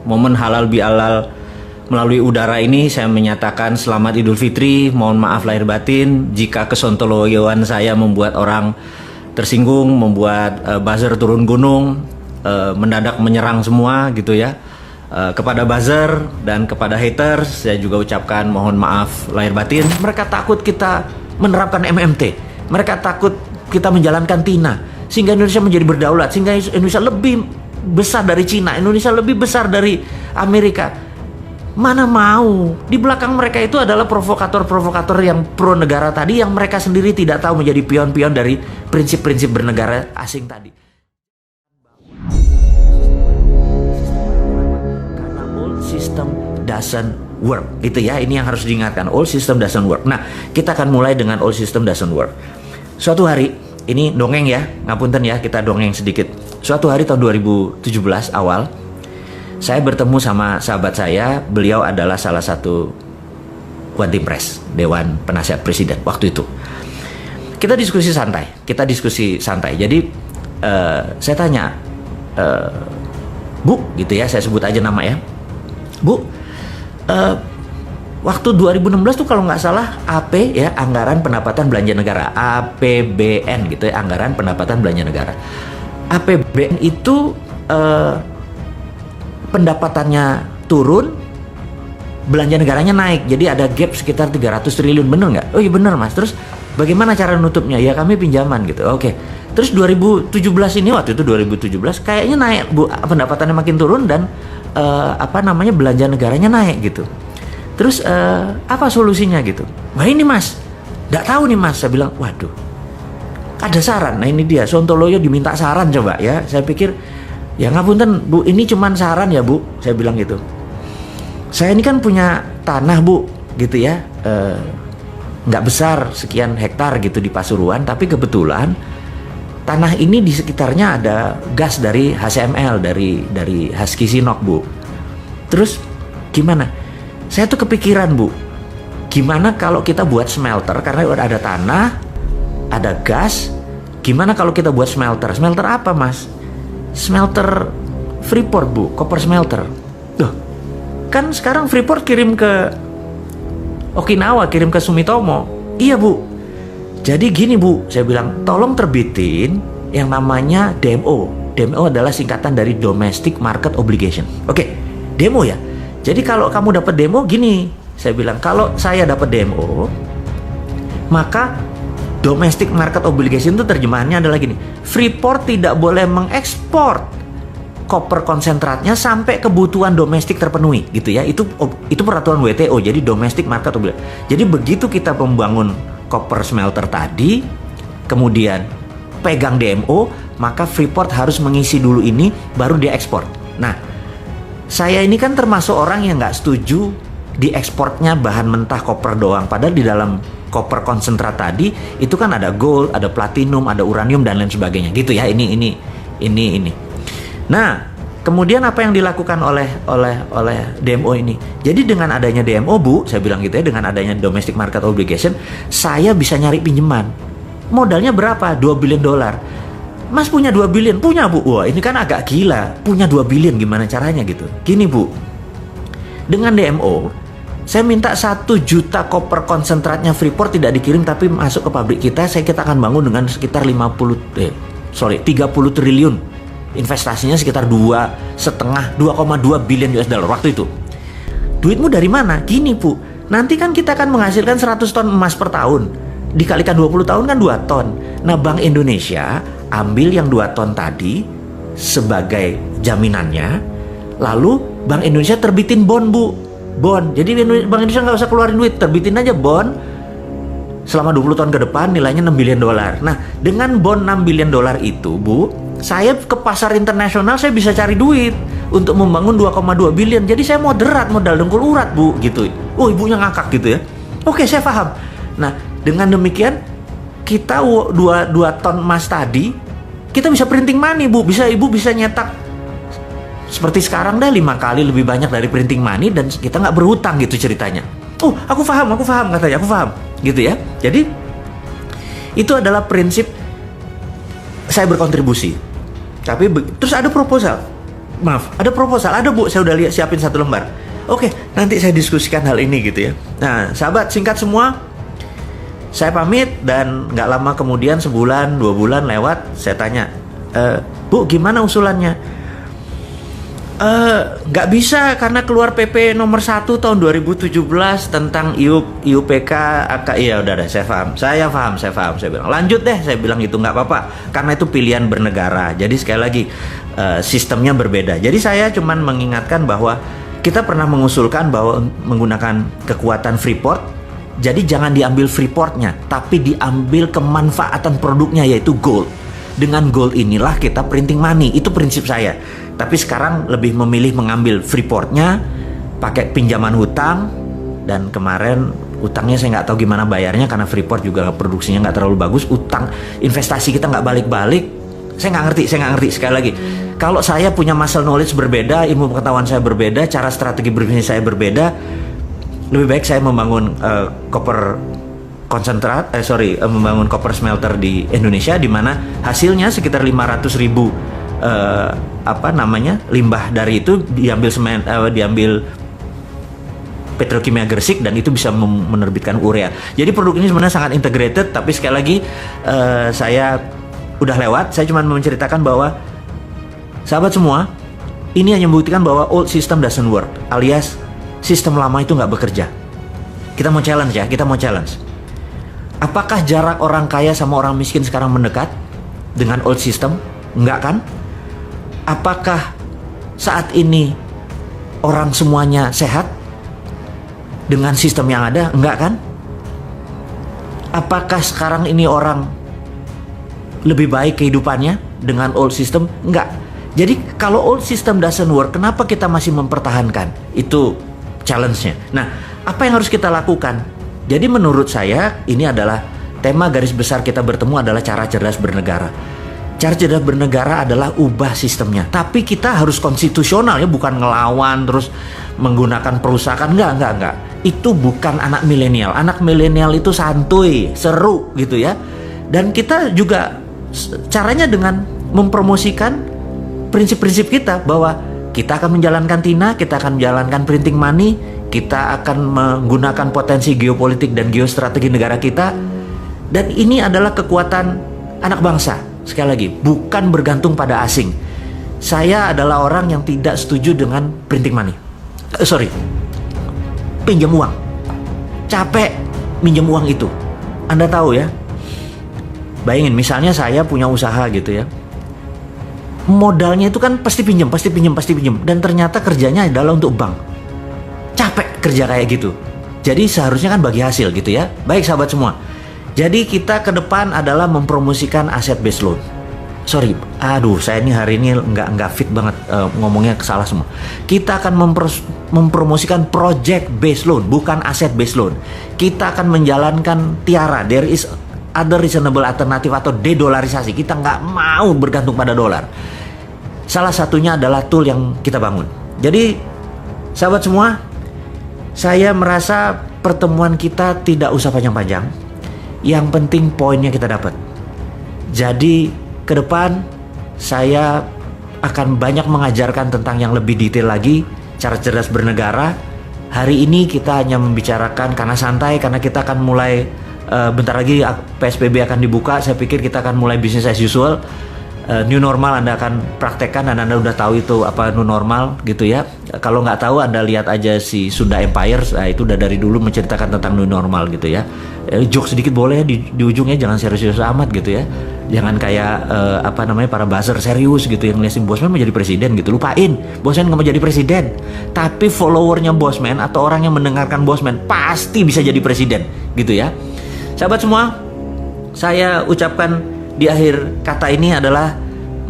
Momen halal bihalal melalui udara ini saya menyatakan selamat Idul Fitri. Mohon maaf lahir batin jika kesontoloyoan saya membuat orang tersinggung, membuat buzzer turun gunung, mendadak menyerang semua gitu ya. Kepada buzzer dan kepada haters saya juga ucapkan mohon maaf lahir batin. Mereka takut kita menerapkan MMT, mereka takut kita menjalankan TINA sehingga Indonesia menjadi berdaulat, sehingga Indonesia lebih besar dari Cina, Indonesia lebih besar dari Amerika. Mana mau. Di belakang mereka itu adalah provokator-provokator yang pro negara tadi, yang mereka sendiri tidak tahu menjadi pion-pion dari prinsip-prinsip bernegara asing tadi. Karena old system doesn't work, gitu ya. Ini yang harus diingatkan, old system doesn't work. Nah, kita akan mulai dengan old system doesn't work. Suatu hari, ini dongeng ya, ngapunten ya, kita dongeng sedikit. Suatu hari tahun 2017 awal, saya bertemu sama sahabat saya. Beliau adalah salah satu One Team Press, Dewan Penasihat Presiden waktu itu. Kita diskusi santai. Jadi saya tanya, Bu, gitu ya, saya sebut aja nama ya, Bu, waktu 2016 tuh kalau nggak salah AP ya, Anggaran Pendapatan Belanja Negara, APBN gitu ya, Anggaran Pendapatan Belanja Negara. APBN itu pendapatannya turun, belanja negaranya naik, jadi ada gap sekitar 300 triliun, bener nggak? Oh iya bener Mas. Terus bagaimana cara nutupnya? Ya kami pinjaman gitu. Oke. Terus 2017 ini, waktu itu 2017 kayaknya naik Bu, pendapatannya makin turun dan belanja negaranya naik gitu. Terus apa solusinya gitu? Wah ini Mas, nggak tahu nih Mas. Saya bilang, waduh, ada saran. Nah ini dia, Sontoloyo diminta saran coba ya. Saya pikir, ya ngapunten Bu, ini cuman saran ya Bu. Saya bilang gitu. Saya ini kan punya tanah Bu, gitu ya. Nggak besar, sekian hektar gitu di Pasuruan. Tapi kebetulan tanah ini di sekitarnya ada gas dari HCML, dari Husky Sinok Bu. Terus gimana? Saya tuh kepikiran Bu, gimana kalau kita buat smelter, karena ada tanah, ada gas. Gimana kalau kita buat smelter? Smelter apa Mas? Smelter Freeport Bu, copper smelter. Loh, kan sekarang Freeport kirim ke Okinawa, kirim ke Sumitomo. Iya Bu. Jadi gini Bu, saya bilang tolong terbitin yang namanya DMO. DMO adalah singkatan dari Domestic Market Obligation. Oke, demo ya. Jadi kalau kamu dapat demo gini, saya bilang kalau saya dapat demo, maka Domestic Market Obligation itu terjemahannya adalah gini, Freeport tidak boleh mengekspor koper konsentratnya sampai kebutuhan domestik terpenuhi, gitu ya. Itu peraturan WTO, jadi Domestic Market Obligation. Jadi begitu kita membangun koper smelter tadi, kemudian pegang DMO, maka Freeport harus mengisi dulu ini, baru dia ekspor. Nah, saya ini kan termasuk orang yang nggak setuju diekspornya bahan mentah koper doang. Padahal di dalam koper konsentrat tadi itu kan ada gold, ada platinum, ada uranium dan lain sebagainya. Gitu ya. Ini. Nah, kemudian apa yang dilakukan oleh DMO ini? Jadi dengan adanya DMO Bu, saya bilang gitu ya, dengan adanya Domestic Market Obligation, saya bisa nyari pinjaman. Modalnya berapa? $2 billion. Mas punya 2 billion? Punya Bu. Wah ini kan agak gila. Punya 2 billion gimana caranya gitu? Gini Bu, dengan DMO saya minta 1 juta koper konsentratnya Freeport tidak dikirim tapi masuk ke pabrik kita. Kita akan bangun dengan sekitar 30 triliun. Investasinya sekitar 2,2 billion US dollar waktu itu. Duitmu dari mana? Gini Bu, nanti kan kita akan menghasilkan 100 ton emas per tahun, dikalikan 20 tahun kan 2 ton. Nah Bank Indonesia ambil yang 2 ton tadi sebagai jaminannya, lalu Bank Indonesia terbitin bond Bu, bond. Jadi Bank Indonesia nggak usah keluarin duit, terbitin aja bond selama 20 tahun ke depan, nilainya $6 billion. Nah dengan bond $6 billion itu Bu, saya ke pasar internasional saya bisa cari duit untuk membangun 2,2 billion. Jadi saya moderat, modal dengkul urat Bu, gitu. Oh ibunya ngakak gitu ya. Oke saya paham. Nah dengan demikian kita 2 ton emas tadi, kita bisa printing money Bu. Ibu bisa nyetak seperti sekarang dah 5 kali lebih banyak dari printing money dan kita nggak berhutang gitu ceritanya. Oh aku paham katanya, aku paham gitu ya. Jadi itu adalah prinsip saya berkontribusi. Tapi terus ada proposal. Maaf, ada proposal, ada Bu, saya udah lihat siapin 1 lembar. Oke, nanti saya diskusikan hal ini gitu ya. Nah, sahabat, singkat semua, saya pamit dan nggak lama kemudian, sebulan, 2 bulan lewat, saya tanya, Bu, gimana usulannya? Nggak bisa karena keluar PP nomor 1 tahun 2017 tentang IUPK iya udah deh, saya paham. Saya bilang lanjut deh, saya bilang gitu, nggak apa-apa karena itu pilihan bernegara. Jadi sekali lagi sistemnya berbeda. Jadi saya cuman mengingatkan bahwa kita pernah mengusulkan bahwa menggunakan kekuatan Freeport. Jadi jangan diambil Freeportnya, tapi diambil kemanfaatan produknya, yaitu gold. Dengan gold inilah kita printing money, itu prinsip saya. Tapi sekarang lebih memilih mengambil Freeportnya, pakai pinjaman hutang, dan kemarin utangnya saya nggak tahu gimana bayarnya karena Freeport juga produksinya nggak terlalu bagus. Utang investasi kita nggak balik-balik. Saya nggak ngerti sekali lagi. Kalau saya punya muscle knowledge berbeda, ilmu pengetahuan saya berbeda, cara strategi berbisnis saya berbeda, lebih baik saya membangun membangun copper smelter di Indonesia, di mana hasilnya sekitar 500.000 limbah dari itu diambil petrokimia Gresik, dan itu bisa menerbitkan urea. Jadi produk ini sebenarnya sangat integrated, tapi sekali lagi saya udah lewat. Saya cuma menceritakan bahwa sahabat semua, ini hanya membuktikan bahwa old system doesn't work, alias sistem lama itu nggak bekerja. Kita mau challenge. Apakah jarak orang kaya sama orang miskin sekarang mendekat dengan old system? Enggak kan? Apakah saat ini orang semuanya sehat dengan sistem yang ada? Enggak kan? Apakah sekarang ini orang lebih baik kehidupannya dengan old system? Enggak. Jadi kalau old system doesn't work, kenapa kita masih mempertahankan? Itu challenge-nya. Nah, apa yang harus kita lakukan? Jadi menurut saya ini adalah tema garis besar kita bertemu adalah cara cerdas bernegara. Cara cerdas bernegara adalah ubah sistemnya. Tapi kita harus konstitusional ya, bukan ngelawan terus menggunakan perusahaan. Enggak. Itu bukan anak milenial. Anak milenial itu santuy, seru gitu ya. Dan kita juga caranya dengan mempromosikan prinsip-prinsip kita bahwa kita akan menjalankan TINA, kita akan menjalankan printing money, kita akan menggunakan potensi geopolitik dan geostrategi negara kita. Dan ini adalah kekuatan anak bangsa. Sekali lagi, bukan bergantung pada asing. Saya adalah orang yang tidak setuju dengan printing money. Pinjam uang. Capek minjem uang itu. Anda tahu ya, bayangin misalnya saya punya usaha gitu ya. Modalnya itu kan pasti pinjam, dan ternyata kerjanya adalah untuk bank. Capek kerja kayak gitu. Jadi seharusnya kan bagi hasil gitu ya. Baik sahabat semua. Jadi kita ke depan adalah mempromosikan aset based loan. Saya ini hari ini nggak fit banget, ngomongnya salah semua. Kita akan mempromosikan project based loan, bukan aset based loan. Kita akan menjalankan TIARA, there is other reasonable alternative, atau dedolarisasi. Kita nggak mau bergantung pada dolar. Salah satunya adalah tool yang kita bangun. Jadi sahabat semua, saya merasa pertemuan kita tidak usah panjang-panjang. Yang penting poinnya kita dapat. Jadi ke depan saya akan banyak mengajarkan tentang yang lebih detail lagi, cara cerdas bernegara. Hari ini kita hanya membicarakan karena santai, karena kita akan mulai bentar lagi PSBB akan dibuka. Saya pikir kita akan mulai bisnis as usual. New normal Anda akan praktekkan, dan Anda udah tahu itu apa new normal gitu ya. Kalau nggak tahu, Anda lihat aja si Sunda Empire, itu udah dari dulu menceritakan tentang new normal gitu ya. Joke sedikit boleh di ujungnya, jangan serius-serius amat gitu ya. Jangan kayak para buzzer serius gitu yang ngeliatin Bosman mau jadi presiden gitu. Lupain, Bosman nggak mau jadi presiden. Tapi followernya Bosman atau orang yang mendengarkan Bosman pasti bisa jadi presiden gitu ya. Sahabat semua, saya ucapkan di akhir kata ini adalah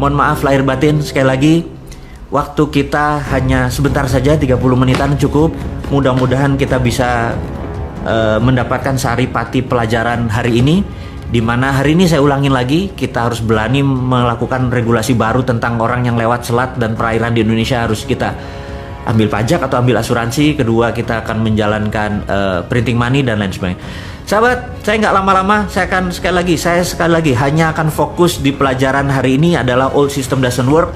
mohon maaf lahir batin sekali lagi. Waktu kita hanya sebentar saja, 30 menitan cukup. Mudah-mudahan kita bisa mendapatkan saripati pelajaran hari ini, di mana hari ini saya ulangin lagi, kita harus berani melakukan regulasi baru tentang orang yang lewat selat dan perairan di Indonesia. Harus kita ambil pajak atau ambil asuransi. Kedua, kita akan menjalankan printing money dan lain sebagainya. Sahabat, saya nggak lama-lama, saya sekali lagi hanya akan fokus di pelajaran hari ini adalah old system doesn't work.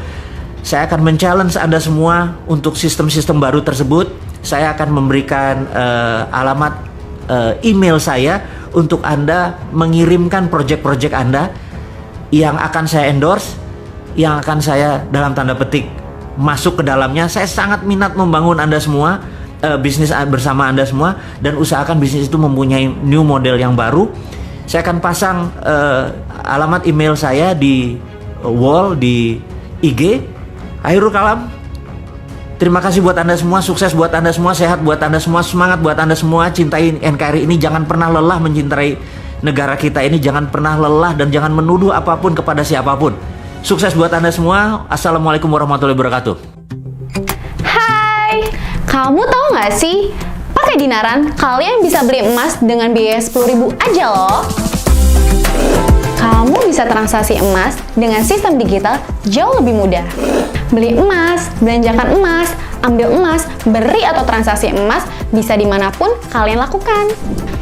Saya akan men-challenge Anda semua untuk sistem-sistem baru tersebut. Saya akan memberikan alamat email saya untuk Anda mengirimkan project-project Anda yang akan saya endorse, yang akan saya dalam tanda petik masuk ke dalamnya. Saya sangat minat membangun Anda semua, bisnis bersama Anda semua, dan usahakan bisnis itu mempunyai new model yang baru. Saya akan pasang alamat email saya di wall di IG. Akhirul kalam, terima kasih buat Anda semua, sukses buat Anda semua, sehat buat Anda semua, semangat buat Anda semua, cintai NKRI ini, jangan pernah lelah mencintai negara kita ini, jangan pernah lelah dan jangan menuduh apapun kepada siapapun. Sukses buat Anda semua. Assalamualaikum warahmatullahi wabarakatuh. Hai, kamu tahu nggak sih, pakai Dinaran kalian bisa beli emas dengan biaya 10.000 aja loh. Kamu bisa transaksi emas dengan sistem digital jauh lebih mudah. Beli emas, belanjakan emas, ambil emas, beri atau transaksi emas bisa dimanapun kalian lakukan.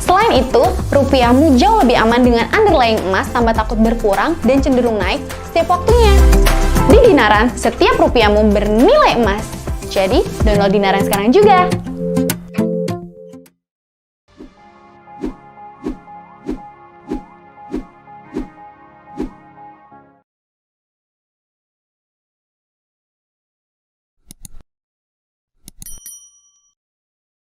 Selain itu, rupiahmu jauh lebih aman dengan underlying emas tanpa takut berkurang dan cenderung naik setiap waktunya. Di Dinaran, setiap rupiahmu bernilai emas. Jadi, download Dinaran sekarang juga.